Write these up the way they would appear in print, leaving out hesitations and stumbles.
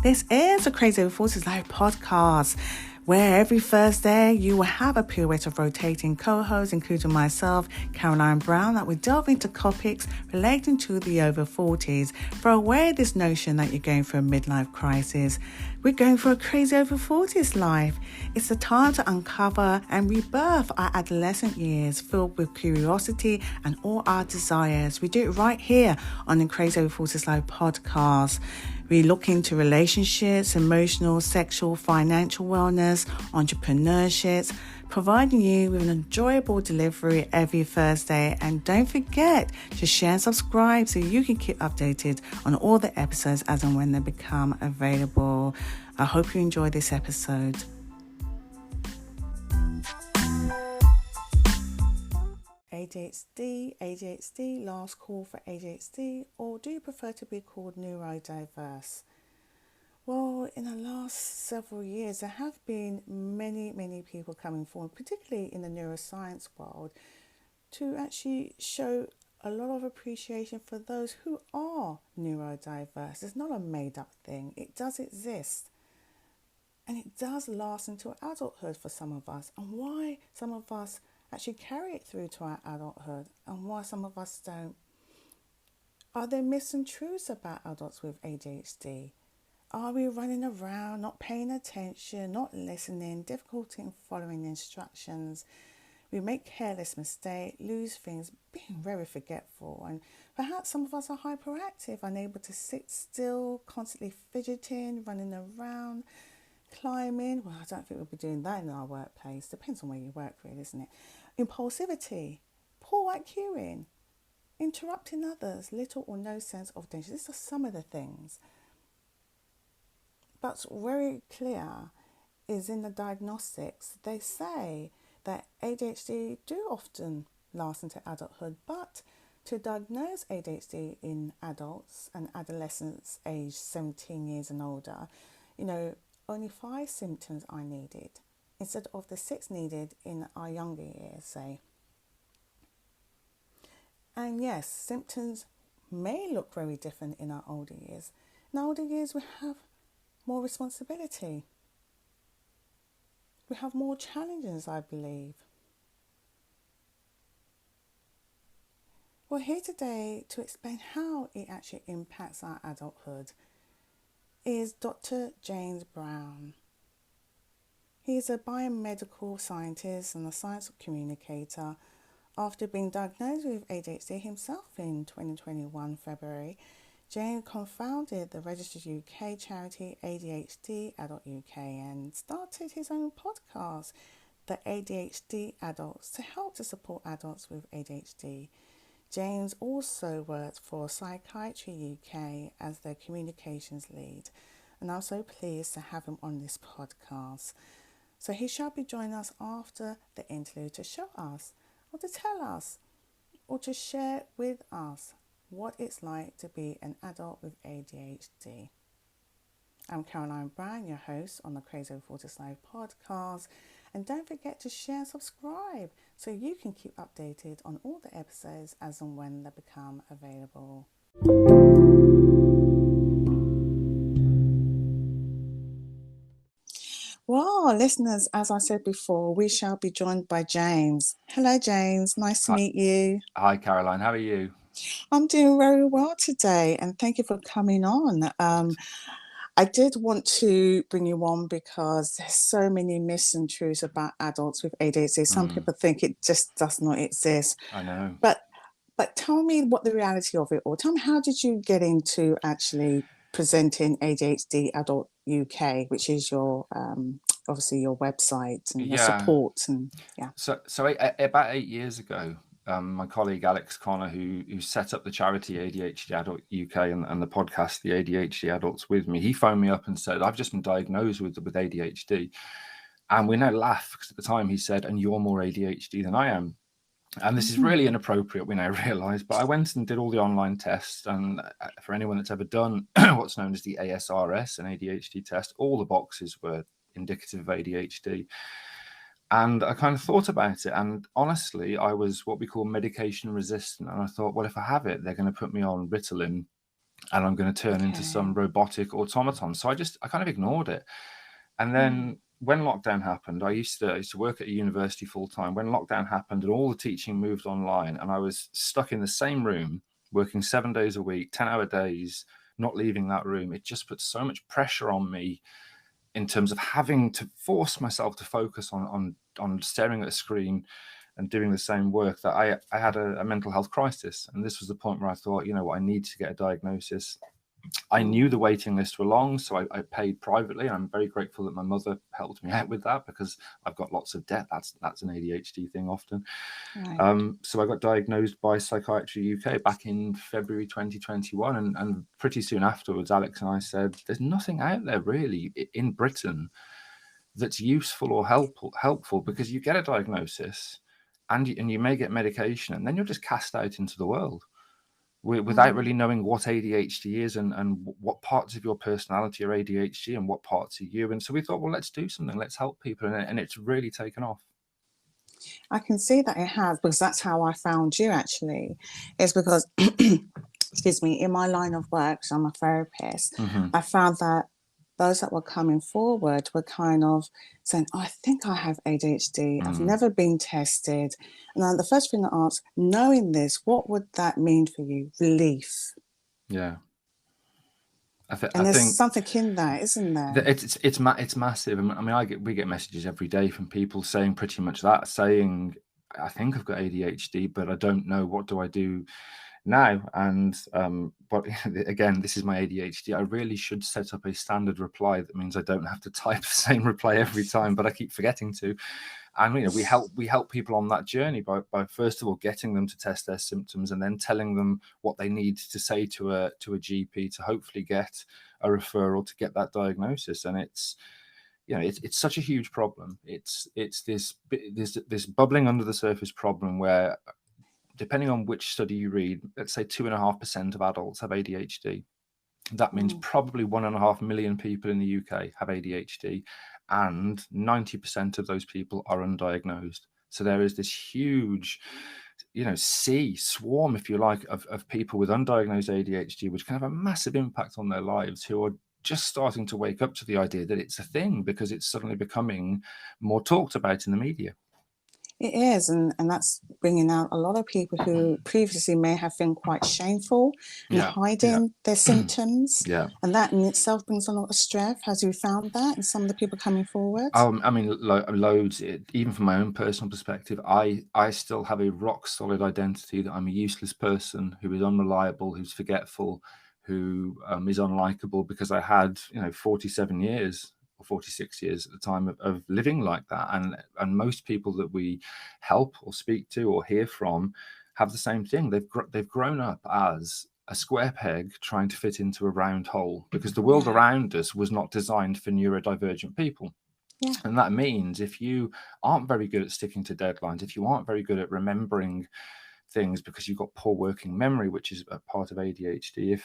This is the Crazy Over 40s Live podcast, where every Thursday you will have a pirouette of rotating co-hosts, including myself, Caroline Brown, that will delve into topics relating to the over 40s. Throw away this notion that you're going through a midlife crisis. We're going for a crazy over 40s life. It's the time to uncover and rebirth our adolescent years filled with curiosity and all our desires. We do it right here on the Crazy Over 40s Live podcast. We look into relationships, emotional, sexual, financial wellness, entrepreneurships, providing you with an enjoyable delivery every Thursday. And don't forget to share and subscribe so you can keep updated on all the episodes as and when they become available. I hope you enjoy this episode. ADhD, last call for ADhD, or do you prefer to be called neurodiverse? Well, in the last several years, there have been many people coming forward, particularly in the neuroscience world, to actually show a lot of appreciation for those who are neurodiverse. It's not a made-up thing. It does exist. And it does last until adulthood for some of us. And why some of us actually carry it through to our adulthood and why some of us don't. Are there myths and truths about adults with ADhD? Are we running around, not paying attention, not listening, difficulty in following instructions? We make careless mistakes, lose things, being very forgetful, and perhaps some of us are hyperactive, unable to sit still, constantly fidgeting, running around, climbing. Well, I don't think we'll be doing that in our workplace. Depends on where you work, really, isn't it? Impulsivity, poor IQing, interrupting others, little or no sense of danger. These are some of the things. But very clear is in the diagnostics, they say that ADhD do often last into adulthood, but to diagnose ADhD in adults and adolescents aged 17 years and older, only 5 symptoms are needed instead of the 6 needed in our younger years, say. And yes, symptoms may look very different in our older years. In our older years, we have more responsibility. We have more challenges, I believe. We're here today to explain how it actually impacts our adulthood is Dr. James Brown. He's a biomedical scientist and a science communicator. After being diagnosed with ADhD himself in 2021 February, James co-founded the registered UK charity ADhD Adult UK and started his own podcast, the ADhD Adults, to help to support adults with ADhD. James also works for Psychiatry UK as their communications lead, and I'm so pleased to have him on this podcast. So he shall be joining us after the interlude to show us, or to tell us, or to share with us what it's like to be an adult with ADhD. I'm Caroline Brown, your host on the Crazy Over 40s Live podcast. And don't forget to share and subscribe so you can keep updated on all the episodes as and when they become available. Well, listeners, as I said before, we shall be joined by James. Hello, James. Nice to meet you. Hi, Caroline. How are you? I'm doing very well today, and thank you for coming on. I did want to bring you on because there's so many myths and truths about adults with ADHD. Some people think it just does not exist. I know. But tell me what the reality of it, or tell me, how did you get into actually presenting ADhD Adult UK, which is your obviously your website and your support and So about 8 years ago, my colleague Alex Connor, who set up the charity ADhD Adult UK and the podcast The ADhD Adults with me, he phoned me up and said, I've just been diagnosed with ADHD. And we now laugh because at the time he said, and you're more ADHD than I am. And this is really inappropriate, we now realise, but I went and did all the online tests, and for anyone that's ever done what's known as the ASRS, an ADHD test, all the boxes were indicative of ADHD. And I kind of thought about it, and honestly, I was what we call medication resistant, and I thought, well, if I have it, they're going to put me on Ritalin and I'm going to turn into Okay. some robotic automaton. So I kind of ignored it. And then when lockdown happened, I used to work at a university full time. When lockdown happened and all the teaching moved online, and I was stuck in the same room, working 7 days a week, 10-hour days, not leaving that room, it just put so much pressure on me in terms of having to force myself to focus on staring at a screen and doing the same work, that I had a mental health crisis. And this was the point where I thought, you know what, I need to get a diagnosis. I knew the waiting list were long, so I paid privately. I'm very grateful that my mother helped me out with that, because I've got lots of debt. That's an ADHD thing often. Right. So I got diagnosed by Psychiatry UK back in February 2021, and pretty soon afterwards, Alex and I said, there's nothing out there really in Britain that's useful or helpful, because you get a diagnosis and you may get medication, and then you're just cast out into the world without really knowing what ADHD is and what parts of your personality are ADHD and what parts are you. And so we thought, well, let's do something, let's help people. And it's really taken off. I can see that it has, because that's how I found you actually. It's because, excuse me, in my line of work, so I'm a therapist, I found that those that were coming forward were kind of saying, oh, I think I have ADHD. I've never been tested. And then the first thing I asked, knowing this, what would that mean for you? Relief. Yeah. And there's something in that, isn't there? It's massive. I mean, we get messages every day from people saying pretty much that, saying, I think I've got ADHD, but I don't know, what do I do now? And but again, this is my ADHD. I really should set up a standard reply that means I don't have to type the same reply every time, but I keep forgetting to. And you know, we help people on that journey by first of all getting them to test their symptoms, and then telling them what they need to say to a GP to hopefully get a referral to get that diagnosis. And it's, you know, it's such a huge problem. It's this bubbling under the surface problem where, depending on which study you read, let's say 2.5% of adults have ADHD. That means probably 1.5 million people in the UK have ADHD, and 90% of those people are undiagnosed. So there is this huge, you know, swarm, if you like, of people with undiagnosed ADHD, which can have a massive impact on their lives, who are just starting to wake up to the idea that it's a thing, because it's suddenly becoming more talked about in the media. It is, and that's bringing out a lot of people who previously may have been quite shameful in hiding their symptoms. And that in itself brings a lot of stress. Has you found that in some of the people coming forward? I mean, loads. Even from my own personal perspective, I still have a rock solid identity that I'm a useless person who is unreliable, who's forgetful, who is unlikable, because I had, you know, 47 years or 46 years at the time of living like that. And most people that we help or speak to or hear from have the same thing. They've grown up as a square peg trying to fit into a round hole, because the world around us was not designed for neurodivergent people. And that means if you aren't very good at sticking to deadlines, if you aren't very good at remembering things because you've got poor working memory, which is a part of ADHD,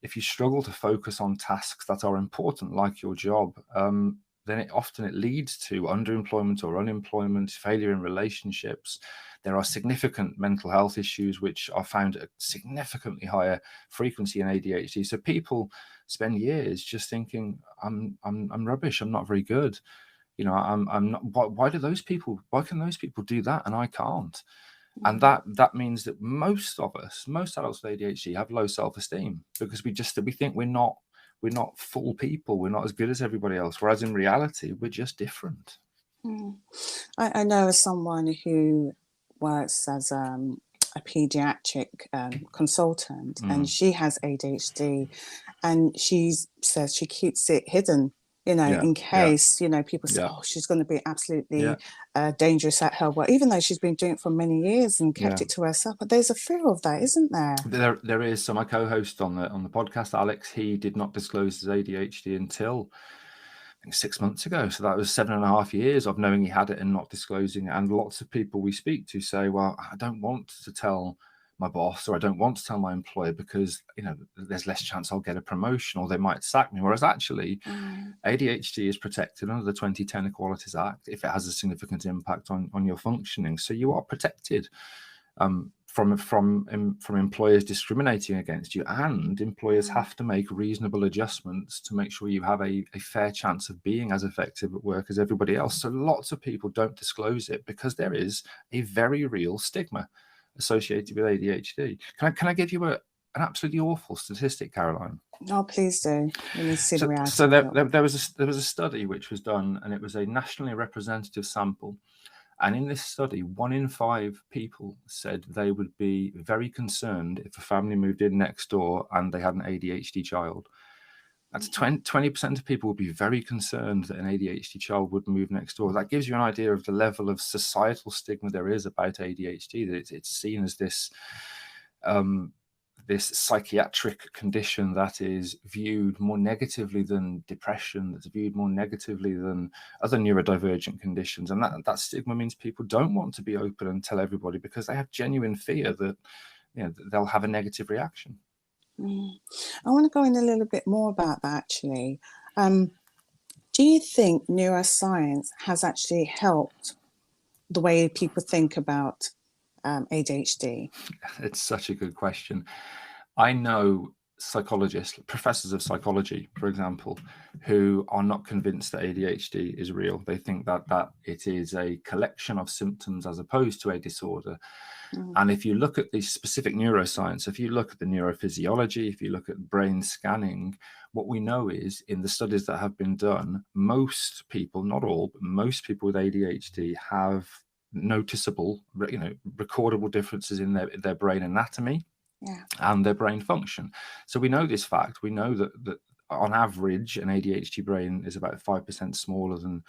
if you struggle to focus on tasks that are important, like your job, then it often leads to underemployment or unemployment, failure in relationships. There are significant mental health issues which are found at significantly higher frequency in ADHD. So people spend years just thinking, I'm rubbish, I'm not very good. You know, I'm not. Why can those people do that and I can't? And that means that most adults with ADHD have low self-esteem, because we think we're not full people, we're not as good as everybody else, whereas in reality we're just different. I know someone who works as a pediatric consultant, and she has ADHD, and she says she keeps it hidden, you know, in case, you know, people say, oh, she's going to be absolutely dangerous at her work, even though she's been doing it for many years and kept it to herself. But there's a fear of that, isn't there? There is. So my co-host on the podcast, Alex, he did not disclose his ADHD until, I think, 6 months ago. So that was 7.5 years of knowing he had it and not disclosing it. And lots of people we speak to say, well, I don't want to tell my boss, or I don't want to tell my employer, because, you know, there's less chance I'll get a promotion, or they might sack me. Whereas actually ADHD is protected under the 2010 Equalities Act if it has a significant impact on your functioning. So you are protected from employers discriminating against you, and employers have to make reasonable adjustments to make sure you have a fair chance of being as effective at work as everybody else. So lots of people don't disclose it because there is a very real stigma associated with ADhD. Can I give you an absolutely awful statistic, Caroline? Oh, please do. We need to see the reality. So there was a study which was done, and it was a nationally representative sample. And in this study, 1 in 5 people said they would be very concerned if a family moved in next door and they had an ADhD child. That's 20% of people would be very concerned that an ADhD child would move next door. That gives you an idea of the level of societal stigma there is about ADhD, that it's seen as this psychiatric condition that is viewed more negatively than depression, that's viewed more negatively than other neurodivergent conditions. And that stigma means people don't want to be open and tell everybody because they have genuine fear that, you know, they'll have a negative reaction. I want to go in a little bit more about that, actually. Do you think neuroscience has actually helped the way people think about ADhD? It's such a good question. I know psychologists, professors of psychology, for example, who are not convinced that ADhD is real. They think that it is a collection of symptoms as opposed to a disorder. And if you look at the specific neuroscience, if you look at the neurophysiology, if you look at brain scanning, what we know is in the studies that have been done, most people, not all, but most people with ADhD have noticeable, recordable differences in their brain anatomy and their brain function. So we know this fact. We know that on average, an ADhD brain is about 5% smaller than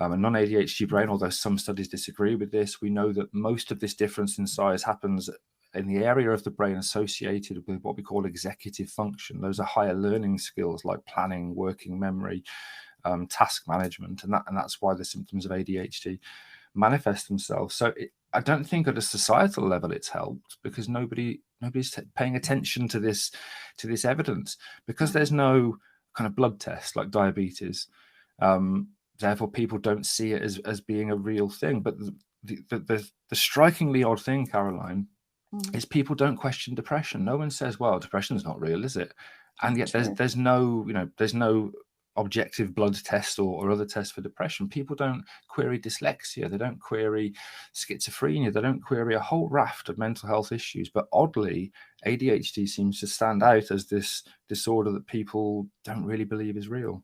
a non-ADhD brain, although some studies disagree with this. We know that most of this difference in size happens in the area of the brain associated with what we call executive function. Those are higher learning skills like planning, working memory, task management, and that's why the symptoms of ADhD manifest themselves. So I don't think at a societal level it's helped because nobody's paying attention to this evidence, because there's no kind of blood test like diabetes. Therefore, people don't see it as being a real thing. But the strikingly odd thing, Caroline, is people don't question depression. No one says, "Well, depression's not real, is it?" And yet there's no objective blood test or other tests for depression. People don't query dyslexia. They don't query schizophrenia. They don't query a whole raft of mental health issues. But oddly, ADhD seems to stand out as this disorder that people don't really believe is real.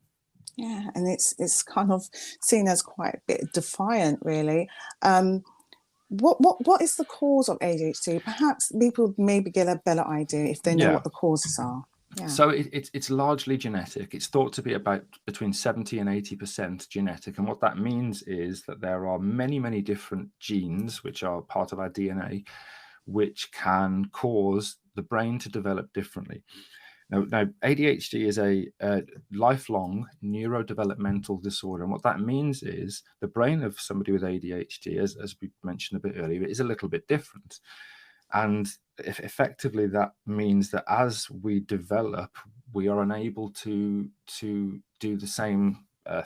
Yeah, and it's kind of seen as quite a bit defiant, really. What is the cause of ADhD? Perhaps people maybe get a better idea if they know what the causes are. Yeah. So it's largely genetic. It's thought to be about between 70 and 80% genetic. And what that means is that there are many, many different genes, which are part of our DNA, which can cause the brain to develop differently. Now, ADhD is a lifelong neurodevelopmental disorder. And what that means is the brain of somebody with ADhD, as we mentioned a bit earlier, is a little bit different. And effectively, that means that as we develop, we are unable to do the same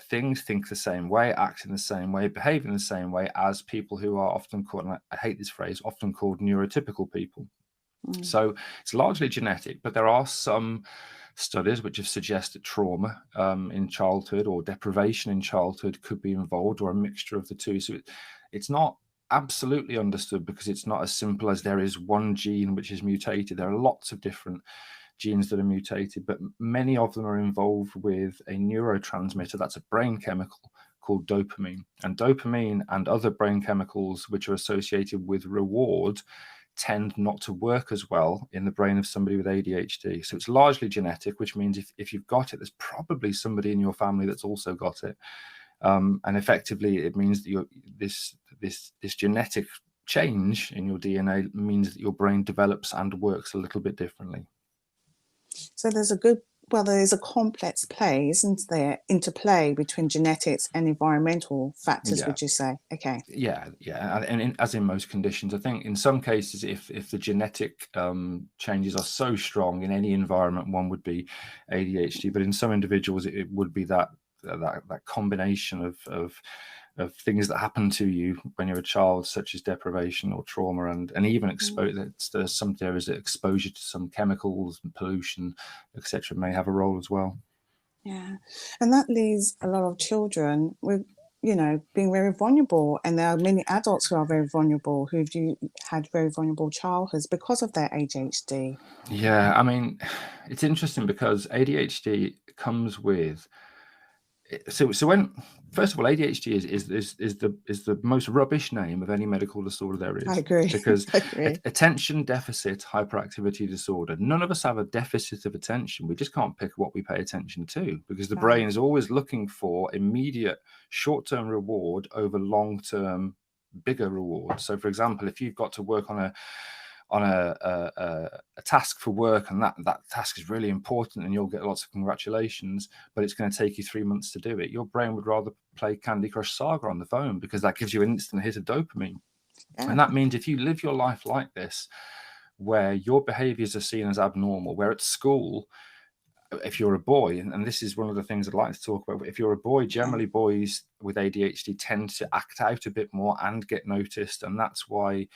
things, think the same way, act in the same way, behave in the same way as people who are often called, and I hate this phrase, often called neurotypical people. So it's largely genetic, but there are some studies which have suggested trauma in childhood or deprivation in childhood could be involved, or a mixture of the two. So it's not absolutely understood because it's not as simple as there is one gene which is mutated. There are lots of different genes that are mutated, but many of them are involved with a neurotransmitter that's a brain chemical called dopamine. And dopamine and other brain chemicals which are associated with reward tend not to work as well in the brain of somebody with ADhD. So it's largely genetic, which means if you've got it, there's probably somebody in your family that's also got it. And effectively, it means that this genetic change in your DNA means that your brain develops and works a little bit differently. So there's a complex play, isn't there, interplay between genetics and environmental factors, would you say? Okay. Yeah. And as in most conditions, I think in some cases, if the genetic changes are so strong in any environment, one would be ADhD. But in some individuals, it would be that combination of of things that happen to you when you're a child, such as deprivation or trauma, and even there's some theories that exposure to some chemicals and pollution, etc., may have a role as well. Yeah, and that leaves a lot of children with, being very vulnerable. And there are many adults who are very vulnerable, who've had very vulnerable childhoods because of their ADHD. Yeah, I mean, it's interesting because ADHD comes with. So when, first of all, ADHD is the most rubbish name of any medical disorder there is. I agree. Because I agree. attention deficit hyperactivity disorder. None of us have a deficit of attention. We just can't pick what we pay attention to, because the brain is always looking for immediate short-term reward over long-term bigger reward. So, for example, if you've got to work on a task for work, and that task is really important and you'll get lots of congratulations, but it's going to take you 3 months to do it, your brain would rather play Candy Crush Saga on the phone, because that gives you an instant hit of dopamine. Yeah. And that means if you live your life like this, where your behaviors are seen as abnormal, where at school, if you're a boy, and this is one of the things I'd like to talk about, if you're a boy, generally boys with ADHD tend to act out a bit more and get noticed, and that's why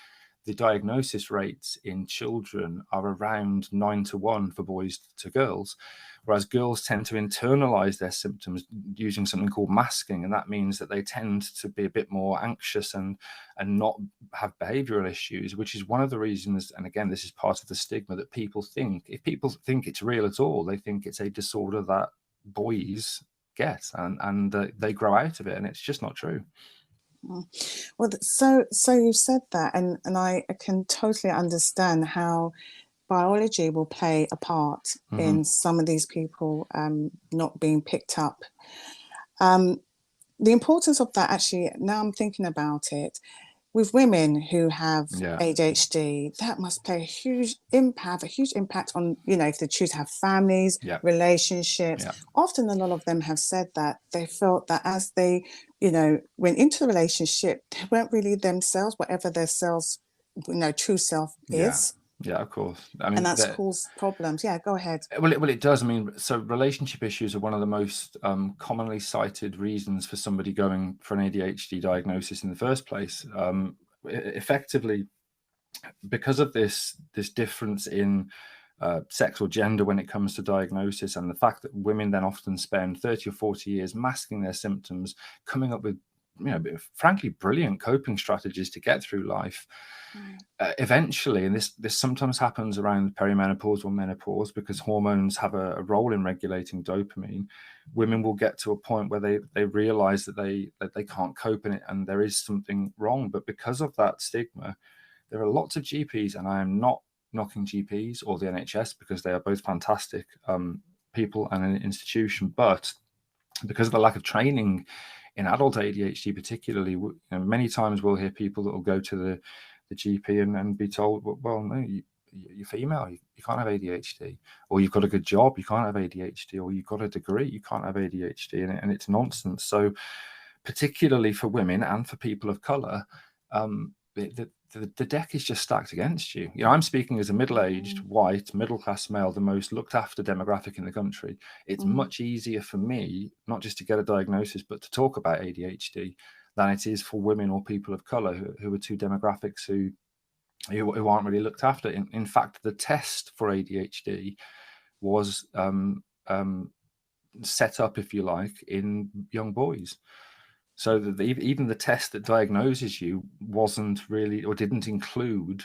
the diagnosis rates in children are around 9-1 for boys to girls, whereas girls tend to internalize their symptoms using something called masking, and that means that they tend to be a bit more anxious and not have behavioral issues, which is one of the reasons, and again, this is part of the stigma, that people think, if people think it's real at all, they think it's a disorder that boys get, and they grow out of it, and it's just not true. Well, so you've said that, and I can totally understand how biology will play a part in some of these people not being picked up. The importance of that, actually, now I'm thinking about it, with women who have ADHD, that must play a huge impact on, if they choose to have families, relationships. Often a lot of them have said that they felt that as they, went into the relationship, they weren't really themselves, whatever their selves, true self is. Yeah, of course. I mean, and that's caused problems. Yeah, go ahead. Well, it does. I mean, so relationship issues are one of the most commonly cited reasons for somebody going for an ADHD diagnosis in the first place. Effectively, because of this difference in sex or gender when it comes to diagnosis, and the fact that women then often spend 30 or 40 years masking their symptoms, coming up with, frankly, brilliant coping strategies to get through life. Eventually, and this sometimes happens around perimenopause or menopause, because hormones have a role in regulating dopamine, women will get to a point where they realize that they can't cope in it, and there is something wrong. But because of that stigma, there are lots of GPs, and I am not knocking GPs or the NHS, because they are both fantastic people and an institution, but because of the lack of training in adult ADHD particularly, many times we'll hear people that will go to the GP and be told, well, no, you're female, you can't have ADHD, or you've got a good job, you can't have ADHD, or you've got a degree, you can't have ADHD, and it's nonsense. So particularly for women and for people of color, the deck is just stacked against you. I'm speaking as a middle-aged, white, middle-class male, the most looked-after demographic in the country. It's much easier for me, not just to get a diagnosis, but to talk about ADHD, than it is for women or people of color who are two demographics who aren't really looked after. In fact, the test for ADHD was set up, if you like, in young boys. So that even the test that diagnoses you wasn't really, or didn't include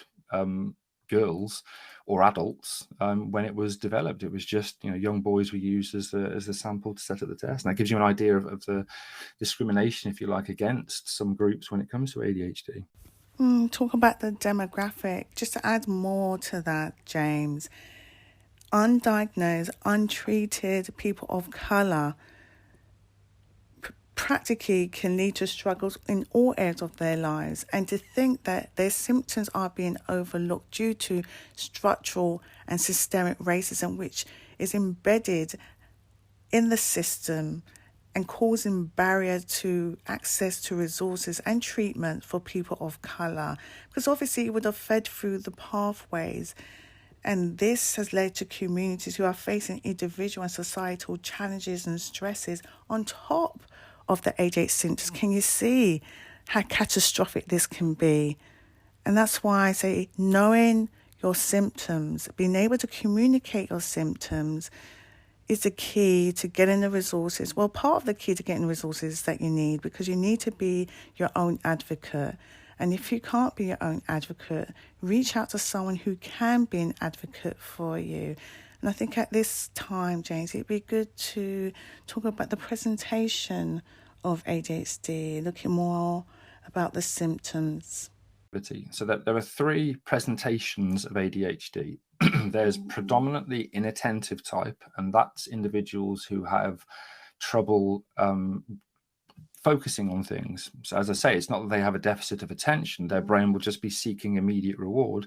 girls or adults when it was developed. It was just, young boys were used as the sample to set up the test. And that gives you an idea of the discrimination, if you like, against some groups when it comes to ADHD. Talk about the demographic. Just to add more to that, James, undiagnosed, untreated people of colour practically can lead to struggles in all areas of their lives, and to think that their symptoms are being overlooked due to structural and systemic racism, which is embedded in the system and causing barriers to access to resources and treatment for people of colour, because obviously it would have fed through the pathways. And this has led to communities who are facing individual and societal challenges and stresses on top of the ADHD symptoms, can you see how catastrophic this can be? And that's why I say knowing your symptoms, being able to communicate your symptoms is the key to getting the resources. Well, part of the key to getting the resources that you need, because you need to be your own advocate. And if you can't be your own advocate, reach out to someone who can be an advocate for you. And I think at this time, James, it'd be good to talk about the presentation of ADHD, looking more about the symptoms. So that there are 3 presentations of ADHD. There's predominantly inattentive type, and that's individuals who have trouble focusing on things. So as I say, it's not that they have a deficit of attention, their brain will just be seeking immediate reward.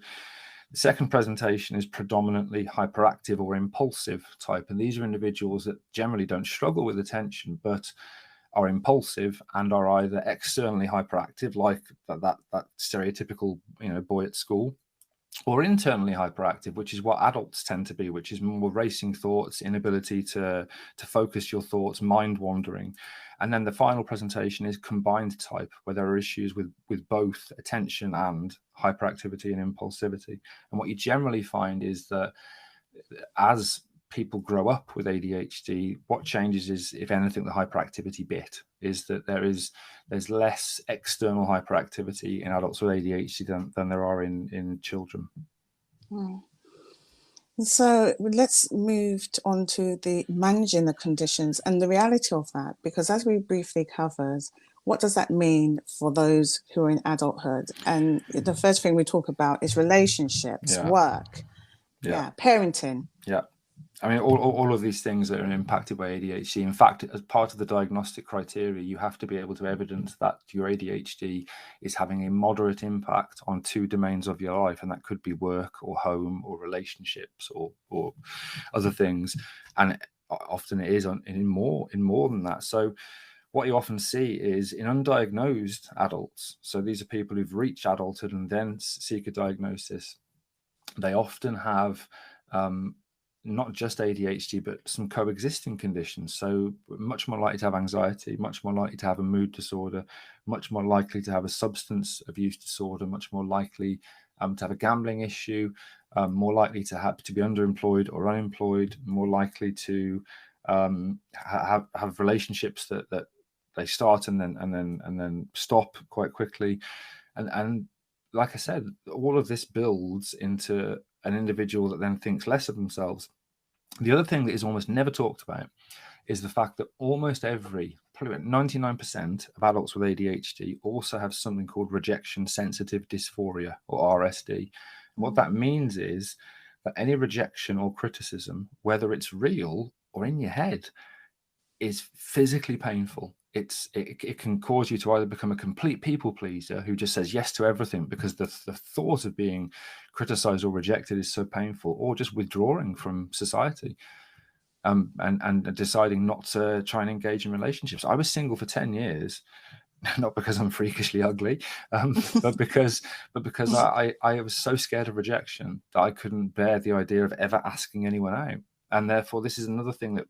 The second presentation is predominantly hyperactive or impulsive type, and these are individuals that generally don't struggle with attention but are impulsive and are either externally hyperactive, like that stereotypical boy at school, or internally hyperactive, which is what adults tend to be, which is more racing thoughts, inability to focus your thoughts, mind wandering. And then the final presentation is combined type, where there are issues with both attention and hyperactivity and impulsivity. And what you generally find is that as people grow up with ADHD, what changes is, if anything, the hyperactivity bit is that there's less external hyperactivity in adults with ADHD than there are in children. So let's move on to the managing the conditions and the reality of that, because as we briefly covered, what does that mean for those who are in adulthood? And the first thing we talk about is relationships, work, parenting. Yeah. I mean, all of these things are impacted by ADHD. In fact, as part of the diagnostic criteria, you have to be able to evidence that your ADHD is having a moderate impact on 2 domains of your life, and that could be work or home or relationships or other things. And often it is in more than that. So what you often see is in undiagnosed adults, so these are people who've reached adulthood and then seek a diagnosis, they often have not just ADHD, but some coexisting conditions. So much more likely to have anxiety, much more likely to have a mood disorder, much more likely to have a substance abuse disorder, much more likely to have a gambling issue, more likely to be underemployed or unemployed, more likely to have relationships that they start and then stop quite quickly. And like I said, all of this builds into an individual that then thinks less of themselves. The other thing that is almost never talked about is the fact that almost probably about 99% of adults with ADHD also have something called rejection sensitive dysphoria, or RSD. And what that means is that any rejection or criticism, whether it's real or in your head, is physically painful. It can cause you to either become a complete people pleaser who just says yes to everything because the thought of being criticized or rejected is so painful, or just withdrawing from society and deciding not to try and engage in relationships. I was single for 10 years, not because I'm freakishly ugly, but because I was so scared of rejection that I couldn't bear the idea of ever asking anyone out. And therefore, this is another thing that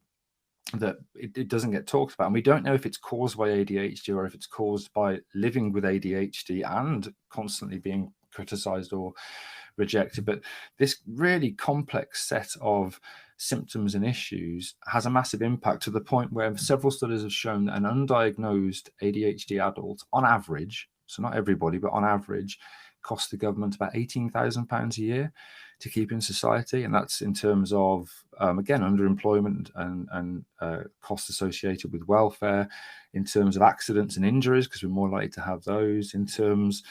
it doesn't get talked about, and we don't know if it's caused by ADHD or if it's caused by living with ADHD and constantly being criticized or rejected. But this really complex set of symptoms and issues has a massive impact, to the point where several studies have shown that an undiagnosed ADHD adult, on average, so not everybody, but on average, costs the government about £18,000 a year to keep in society. And that's in terms of, again, underemployment and costs associated with welfare, in terms of accidents and injuries, because we're more likely to have those, in terms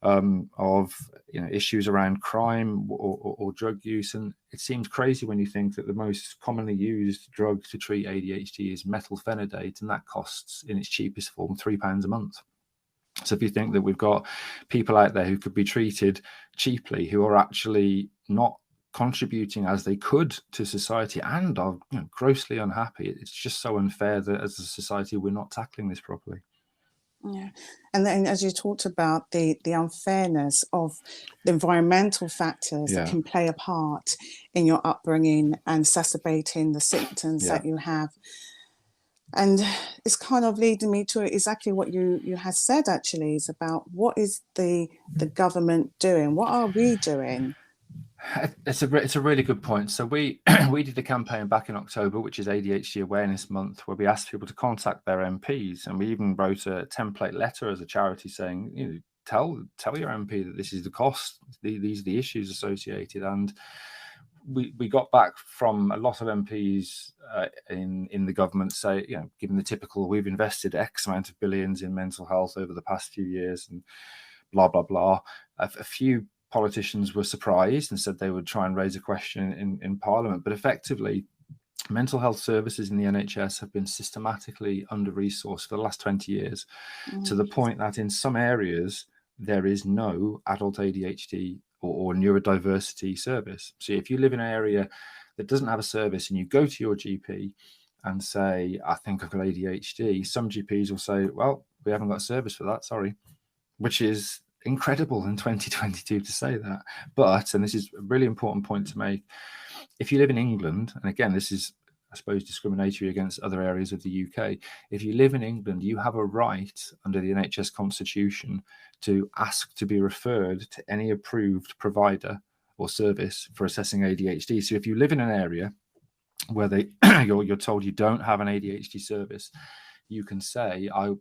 of issues around crime or drug use. And it seems crazy when you think that the most commonly used drug to treat ADHD is methylphenidate, and that costs, in its cheapest form, £3 a month. So if you think that we've got people out there who could be treated cheaply, who are actually not contributing as they could to society and are grossly unhappy, it's just so unfair that as a society we're not tackling this properly. Yeah, and then as you talked about the unfairness of the environmental factors that can play a part in your upbringing and exacerbating the symptoms that you have. And it's kind of leading me to exactly what you had said, actually, is about what is the government doing? What are we doing? It's a really good point. So we we did a campaign back in October, which is ADhD Awareness Month, where we asked people to contact their MPs, and we even wrote a template letter as a charity saying, you know, tell your MP that this is the cost, these are the issues associated. And we got back from a lot of MPs in the government say, you know, given the typical, we've invested X amount of billions in mental health over the past few years, and blah blah blah. A few politicians were surprised and said they would try and raise a question in Parliament, but effectively mental health services in the NHS have been systematically under-resourced for the last 20 years, to the point that in some areas there is no adult ADhD or neurodiversity service. So if you live in an area that doesn't have a service and you go to your GP and say, I think I've got ADhD, some GPs will say, well, we haven't got a service for that, sorry, which is incredible in 2022 to say that. But, and this is a really important point to make, if you live in England, and again, this is, I suppose, discriminatory against other areas of the UK, if you live in England, you have a right under the NHS Constitution to ask to be referred to any approved provider or service for assessing ADhD. So if you live in an area where you're told you don't have an ADhD service, you can say, I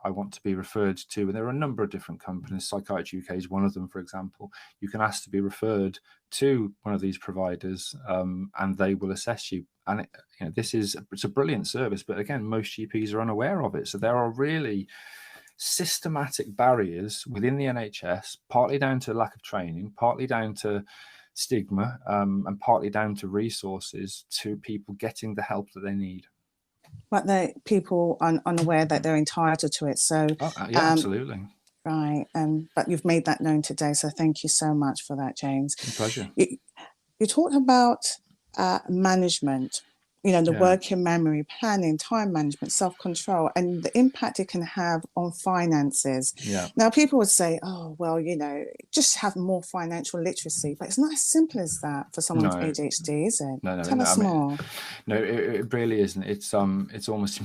want to be referred to, and there are a number of different companies, Psychiatry UK is one of them, for example. You can ask to be referred to one of these providers, and they will assess you. And it's a brilliant service, but again, most GPs are unaware of it. So there are really systematic barriers within the NHS, partly down to lack of training, partly down to stigma, and partly down to resources, to people getting the help that they need. But people are unaware that they're entitled to it. So yeah, absolutely. Right. But you've made that known today. So thank you so much for that, James. My pleasure. You talked about management, the working memory, planning, time management, self-control, and the impact it can have on finances. Yeah. Now, people would say, oh, well, just have more financial literacy, but it's not as simple as that for someone with ADhD, is it? No. Tell us more. No, it really isn't. It's almost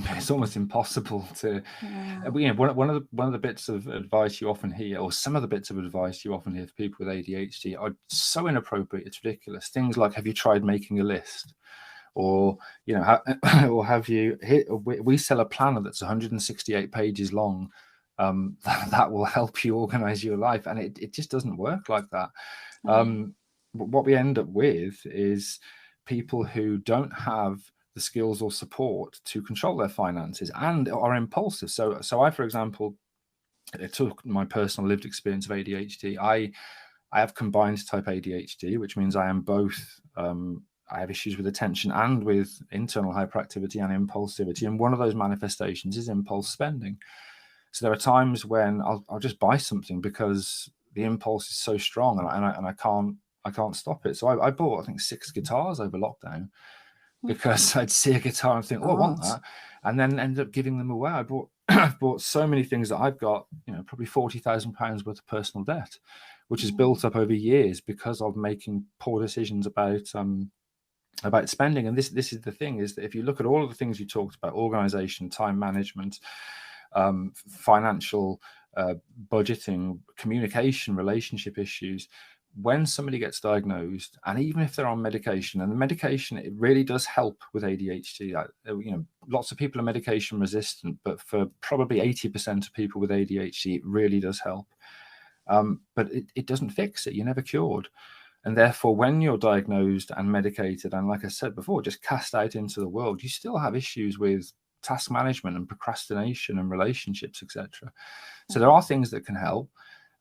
impossible to. Yeah. One of the bits of advice you often hear, or some of the bits of advice you often hear for people with ADhD, are so inappropriate. It's ridiculous. Things like, have you tried making a list? Or or have you hit? We sell a planner that's 168 pages long. That will help you organize your life, and it just doesn't work like that. What we end up with is people who don't have the skills or support to control their finances and are impulsive. So I, for example, it took my personal lived experience of ADhD. I have combined type ADhD, which means I am both. I have issues with attention and with internal hyperactivity and impulsivity. And one of those manifestations is impulse spending. So there are times when I'll just buy something because the impulse is so strong, and I can't stop it. So I bought, I think, 6 guitars over lockdown because I'd see a guitar and think, oh, I want that, and then end up giving them away. I've bought so many things that I've got, probably £40,000 worth of personal debt, which is built up over years because of making poor decisions about spending. And this is the thing, is that if you look at all of the things you talked about, organization, time management, financial budgeting, communication, relationship issues, when somebody gets diagnosed, and even if they're on medication, and the medication, it really does help with ADhD. Lots of people are medication resistant, but for probably 80% of people with ADhD, it really does help. But it doesn't fix it. You're never cured. And therefore, when you're diagnosed and medicated, and like I said before, just cast out into the world, you still have issues with task management and procrastination and relationships, etc. So there are things that can help.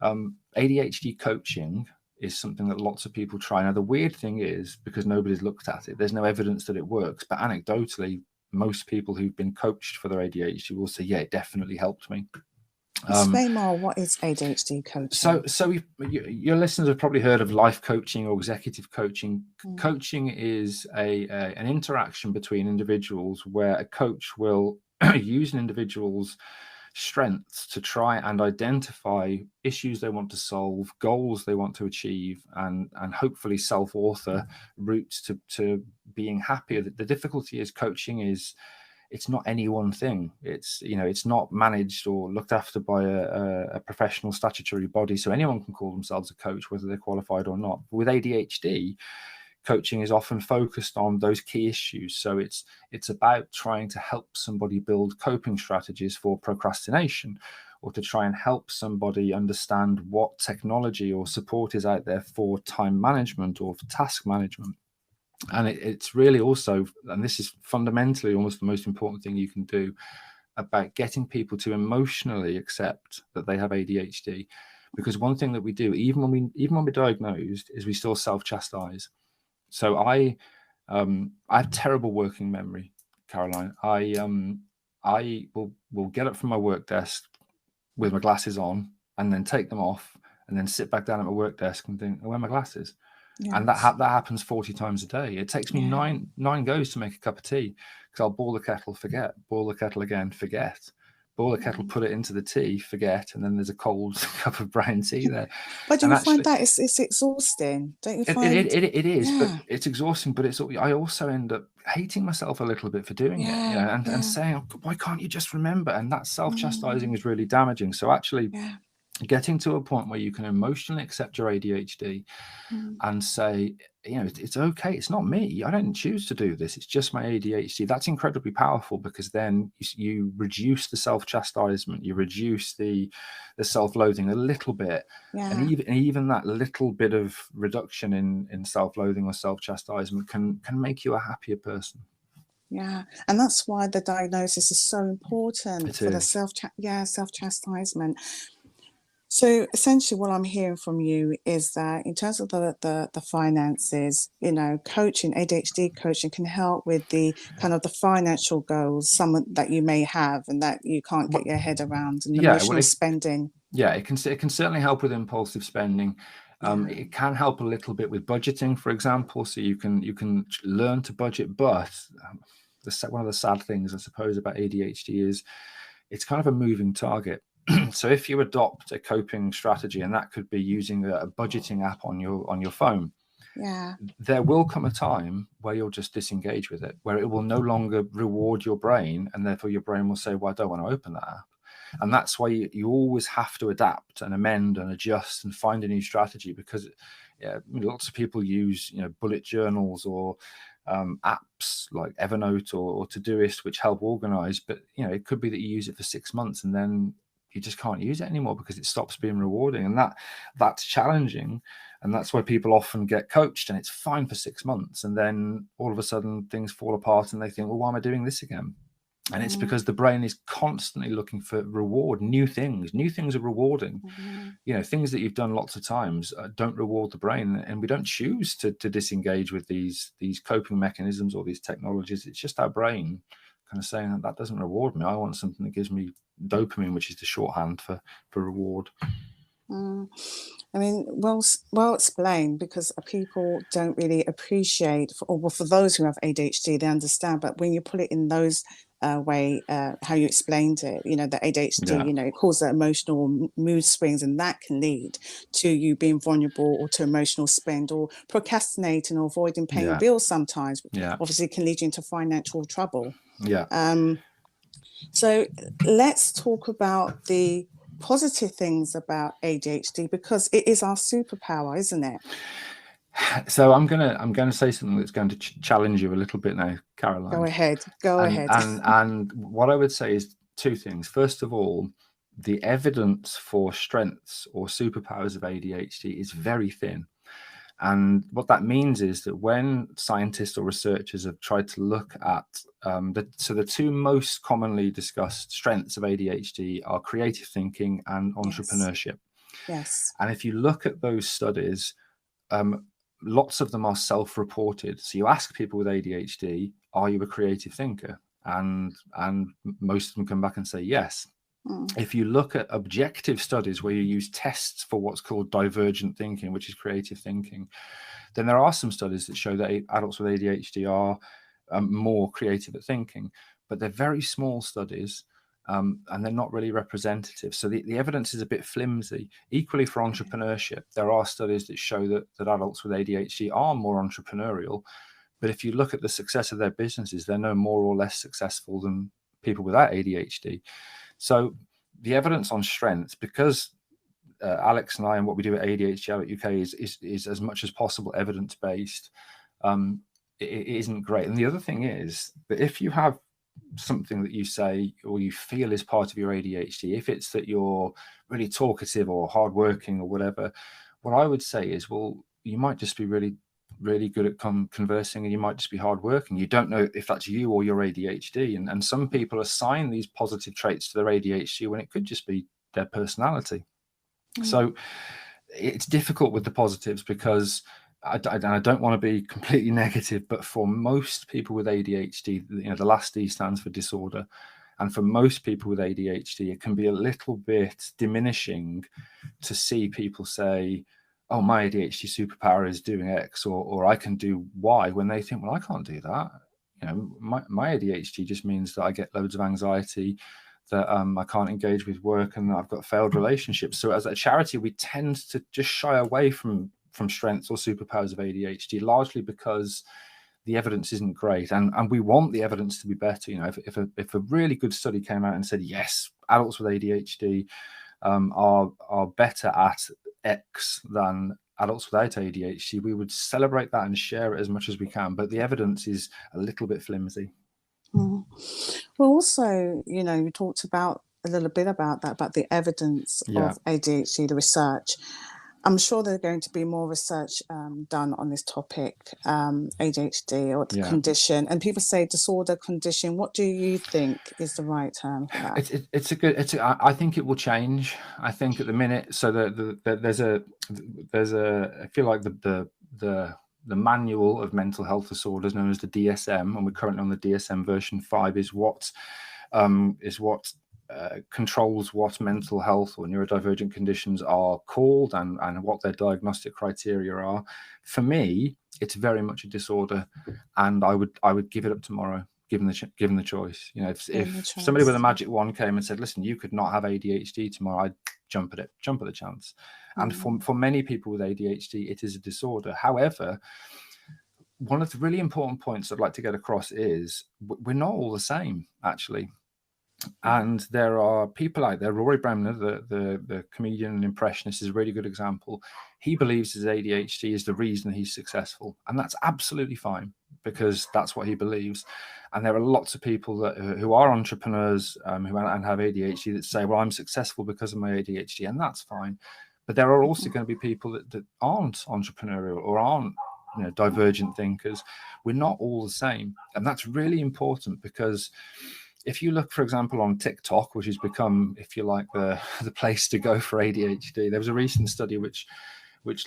ADhD coaching is something that lots of people try. Now, the weird thing is, because nobody's looked at it, there's no evidence that it works. But anecdotally, most people who've been coached for their ADhD will say, yeah, it definitely helped me. Explain more. What is ADhD coaching? So your listeners have probably heard of life coaching or executive coaching. Coaching is an interaction between individuals where a coach will use an individual's strengths to try and identify issues they want to solve, goals they want to achieve, and hopefully self-author routes to being happier. The difficulty is coaching is it's not any one thing. It's, you know, it's not managed or looked after by a professional statutory body, so anyone can call themselves a coach, whether they're qualified or not. With ADhD, coaching is often focused on those key issues. So it's about trying to help somebody build coping strategies for procrastination, or to try and help somebody understand what technology or support is out there for time management or for task management. And it's really also, and this is fundamentally almost the most important thing you can do, about getting people to emotionally accept that they have ADhD. Because one thing that we do, even when we're diagnosed, is we still self-chastise. So I have terrible working memory, Caroline. I will get up from my work desk with my glasses on, and then take them off, and then sit back down at my work desk and think, where are my glasses? Yes. And that happens 40 times a day. It takes me nine goes to make a cup of tea, because I'll boil the kettle, forget, boil the kettle again, forget, boil the kettle, put it into the tea, forget, and then there's a cold cup of brown tea there. But do you find that it's exhausting? Don't you find it is? But it's exhausting. But I also end up hating myself a little bit for doing it, and saying, oh, why can't you just remember? And that self-chastising is really damaging. So actually, getting to a point where you can emotionally accept your ADhD and say, you know, it's okay. It's not me. I didn't choose to do this. It's just my ADhD. That's incredibly powerful, because then you reduce the self-chastisement, you reduce the self-loathing a little bit. And even that little bit of reduction in self-loathing or self-chastisement can make you a happier person. Yeah, and that's why the diagnosis is so important for the self-chastisement. So essentially what I'm hearing from you is that in terms of the finances, you know, coaching, ADhD coaching can help with the kind of the financial goals, some that you may have and that you can't get your head around, and emotional spending. Yeah, it can certainly help with impulsive spending. It can help a little bit with budgeting, for example, so you can learn to budget. But one of the sad things, I suppose, about ADhD is it's kind of a moving target. So if you adopt a coping strategy, and that could be using a budgeting app on your phone, there will come a time where you'll just disengage with it, where it will no longer reward your brain, and therefore your brain will say, well, I don't want to open that app. And that's why you always have to adapt and amend and adjust and find a new strategy, because lots of people use, you know, bullet journals or apps like Evernote or Todoist, which help organize. But, you know, it could be that you use it for 6 months and then you just can't use it anymore because it stops being rewarding. And that's challenging. And that's why people often get coached and it's fine for 6 months. And then all of a sudden things fall apart and they think, well, why am I doing this again? And it's because the brain is constantly looking for reward, new things. New things are rewarding. You know, things that you've done lots of times don't reward the brain. And we don't choose to disengage with these coping mechanisms or these technologies. It's just our brain kind of saying that doesn't reward me. I want something that gives me dopamine, which is the shorthand for reward. I mean, well explained, because people don't really appreciate, for those who have ADhD, they understand, but when you put it in those way, how you explained it, you know, the ADhD, you know, it causes emotional mood swings, and that can lead to you being vulnerable or to emotional spend or procrastinating or avoiding paying bills sometimes. Obviously it can lead you into financial trouble. So let's talk about the positive things about ADhD, because it is our superpower, isn't it? So I'm gonna say something that's going to challenge you a little bit now, Caroline. Go ahead. And what I would say is two things. First of all, the evidence for strengths or superpowers of ADhD is very thin. And what that means is that when scientists or researchers have tried to look at the two most commonly discussed strengths of ADhD are creative thinking and entrepreneurship. Yes. And if you look at those studies, lots of them are self-reported. So you ask people with ADhD, are you a creative thinker? And most of them come back and say yes. If you look at objective studies where you use tests for what's called divergent thinking, which is creative thinking, then there are some studies that show that adults with ADhD are more creative at thinking, but they're very small studies. And they're not really representative. So the evidence is a bit flimsy. Equally for entrepreneurship, there are studies that show that adults with ADhD are more entrepreneurial, But if you look at the success of their businesses, they're no more or less successful than people without ADHD. So the evidence on strengths, because Alex and I and what we do at ADhDsuport UK is as much as possible evidence-based, it isn't great. And the other thing is that if you have something that you say or you feel is part of your ADHD, if it's that you're really talkative or hardworking or whatever, what I would say is, well, you might just be really good at conversing, and you might just be hardworking. You don't know if that's you or your ADHD. And some people assign these positive traits to their ADHD when it could just be their personality. So it's difficult with the positives, because I don't want to be completely negative, but for most people with ADHD, the last D stands for disorder. And for most people with ADHD, it can be a little bit diminishing to see people say, oh, my ADHD superpower is doing X, or I can do Y, when they think, well, I can't do that. My ADHD just means that I get loads of anxiety, that I can't engage with work, and that I've got failed relationships. So as a charity, we tend to just shy away from strengths or superpowers of ADHD, largely because the evidence isn't great, and we want the evidence to be better. If a really good study came out and said, yes, adults with ADHD are better at X than adults without ADHD, we would celebrate that and share it as much as we can. But the evidence is a little bit flimsy. Well, also, you talked about a little bit about that, about the evidence of ADHD, the research. I'm sure there's going to be more research done on this topic, ADHD, or the condition. And people say disorder, condition. What do you think is the right term for that? I think it will change. I think at the minute, so there's a I feel like the manual of mental health disorders, known as the DSM, and we're currently on the DSM version 5, is what controls what mental health or neurodivergent conditions are called, and what their diagnostic criteria are. For me, it's very much a disorder, and I would give it up tomorrow, given the choice. If somebody with a magic wand came and said, listen, you could not have ADHD tomorrow, I'd jump at the chance. And for many people with ADHD, it is a disorder. However, one of the really important points I'd like to get across is we're not all the same, actually. And there are people out there. Rory Bremner, the comedian and impressionist, is a really good example. He believes his ADHD is the reason he's successful, and that's absolutely fine, because that's what he believes. And there are lots of people who are entrepreneurs who have ADHD that say, well, I'm successful because of my ADHD, and that's fine. But there are also going to be people that aren't entrepreneurial or aren't divergent thinkers. We're not all the same, and that's really important, because if you look, for example, on TikTok, which has become, if you like, the place to go for ADHD, there was a recent study which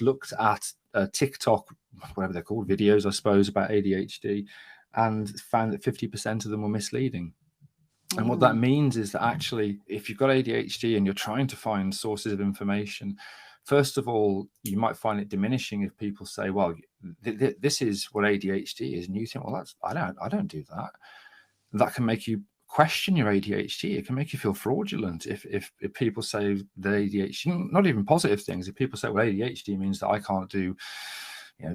looked at TikTok, whatever they're called, videos, I suppose, about ADHD, and found that 50% of them were misleading. And what that means is that actually, if you've got ADHD and you're trying to find sources of information, first of all, you might find it diminishing if people say, well, this is what ADHD is, and you think, well, I don't do that. That can make you question your ADHD. It can make you feel fraudulent if people say that ADHD, not even positive things, if people say, well, ADHD means that I can't do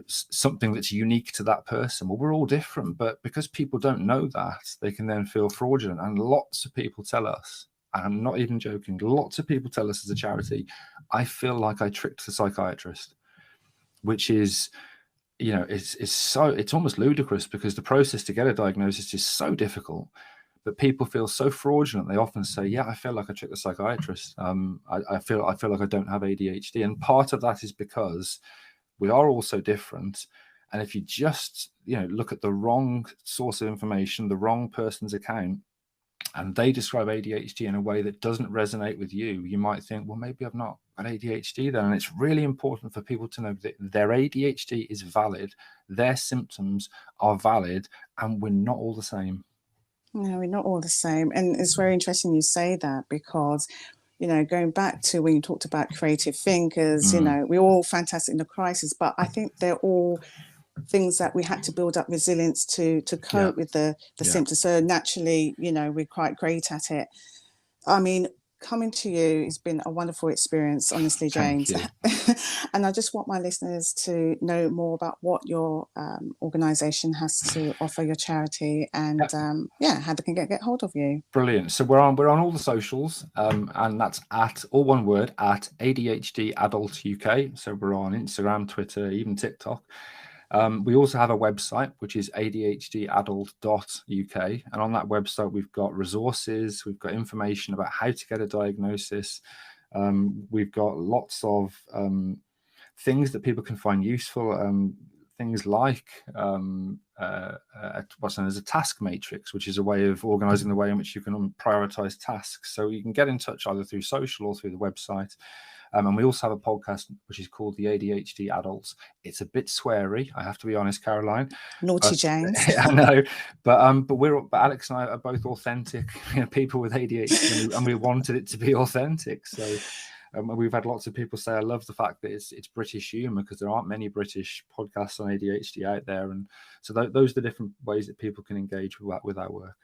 something that's unique to that person. Well, we're all different, but because people don't know that, they can then feel fraudulent. And lots of people tell us, and I'm not even joking, lots of people tell us as a charity, I feel like I tricked the psychiatrist, which is, it's almost ludicrous, because the process to get a diagnosis is so difficult. But people feel so fraudulent. They often say, yeah, I feel like I tricked the psychiatrist. I feel like I don't have ADHD. And part of that is because we are all so different. And if you just, look at the wrong source of information, the wrong person's account, and they describe ADHD in a way that doesn't resonate with you, you might think, well, maybe I've not got ADHD then. And it's really important for people to know that their ADHD is valid, their symptoms are valid, and we're not all the same. No, we're not all the same. And it's very interesting you say that, because, going back to when you talked about creative thinkers, we're all fantastic in the crisis, but I think they're all things that we had to build up resilience to cope with the symptoms. So naturally, we're quite great at it. I mean, coming to you has been a wonderful experience, honestly, Thank James. you. And I just want my listeners to know more about what your organisation has to offer, your charity, and how they can get hold of you. Brilliant. So we're on all the socials, and that's at all one word at ADhD Adult UK. So we're on Instagram, Twitter, even TikTok. We also have a website, which is ADhDadult.uk. And on that website, we've got resources, we've got information about how to get a diagnosis. We've got lots of things that people can find useful. Things like what's known as a task matrix, which is a way of organizing the way in which you can prioritize tasks. So you can get in touch either through social or through the website. And we also have a podcast which is called the ADhD Adults. It's a bit sweary, I have to be honest, Caroline. Naughty James. I know, but Alex and I are both authentic people with ADHD, and we wanted it to be authentic. So we've had lots of people say, I love the fact that it's British humour, because there aren't many British podcasts on ADHD out there. And so those are the different ways that people can engage with our work.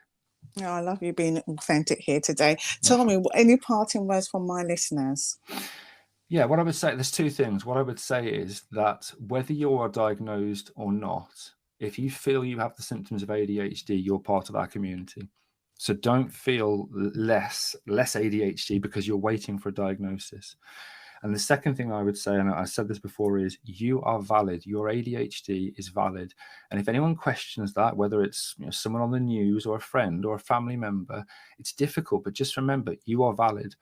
Oh, I love you being authentic here today. Tell me, any parting words from my listeners? Yeah, what I would say, there's two things. What I would say is that whether you are diagnosed or not, if you feel you have the symptoms of ADHD, you're part of our community. So don't feel less ADHD because you're waiting for a diagnosis. And the second thing I would say, and I said this before, is you are valid. Your ADHD is valid. And if anyone questions that, whether it's someone on the news or a friend or a family member, it's difficult. But just remember, you are valid.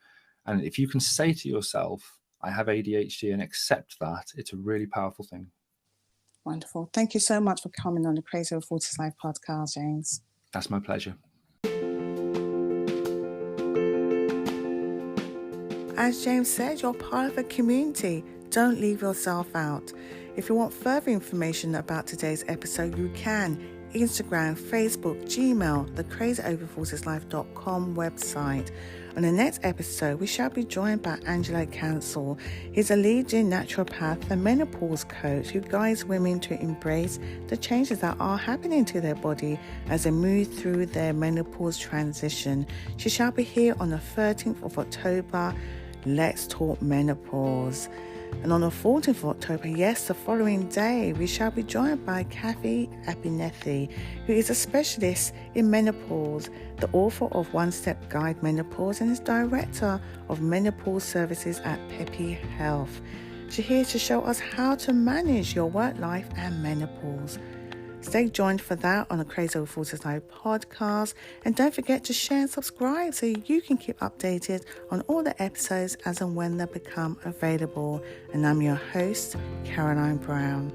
And if you can say to yourself, I have ADHD, and accept that, it's a really powerful thing. Wonderful. Thank you so much for coming on the Crazy Over 40's Life podcast, James. That's my pleasure. As James said, you're part of a community. Don't leave yourself out. If you want further information about today's episode, you can. Instagram, Facebook, Gmail, the CrazyOver40'sLife.com website. On the next episode, we shall be joined by Angelo Council. He's a leading naturopath and menopause coach who guides women to embrace the changes that are happening to their body as they move through their menopause transition. She shall be here on the 13th of October. Let's talk menopause. And on the 14th of October, yes, the following day, we shall be joined by Kathy Abinethi, who is a specialist in menopause, the author of One Step Guide Menopause, and is director of menopause services at Peppy Health. She's here to show us how to manage your work life and menopause. Stay joined for that on the Crazy Over 40's Life podcast. And don't forget to share and subscribe so you can keep updated on all the episodes as and when they become available. And I'm your host, Caroline Brown.